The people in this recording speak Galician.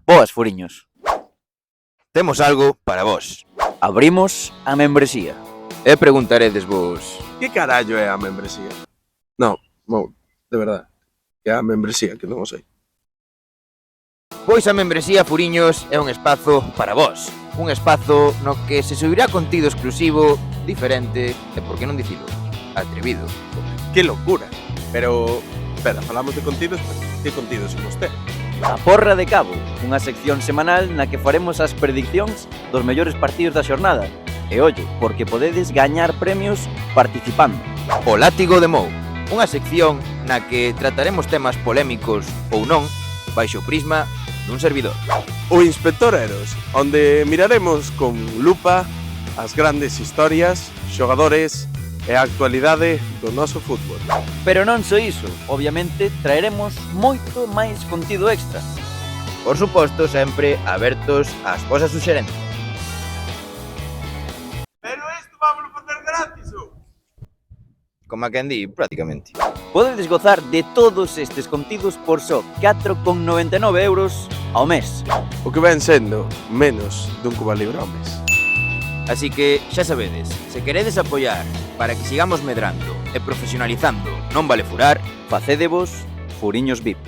Boas, furiños. Temos algo para vos. Abrimos a membresía. E preguntaredes vos... Que carallo é a membresía? Non, de verdade. Que é a membresía, que non o sei. Pois a membresía, furiños, é un espazo para vos. Un espazo no que se subirá contido exclusivo, diferente e, por que non dicilo, atrevido. Que locura. Pero, espera, falamos de contidos, pero que contidos imos ter? A Porra de Cabo, unha sección semanal na que faremos as prediccións dos mellores partidos da xornada. E ollo, porque podedes gañar premios participando. O Látigo de Mou, unha sección na que trataremos temas polémicos ou non, baixo o prisma dun servidor. O Inspector Eros, onde miraremos con lupa as grandes historias, xogadores e a actualidade do noso fútbol. Pero non só iso, obviamente traeremos moito máis contido extra. Por suposto, sempre abertos ás vosas suxerencias. Pero isto vámonos facer gratis, ou? Como a quen di, prácticamente. Podedes gozar de todos estes contidos por só 4,99 euros ao mes. O que ven sendo menos dun Cuba Libre ao mes. Así que, xa sabedes, se queredes apoiar para que sigamos medrando e profesionalizando Non Vale Furar, Facédevos furiños VIP.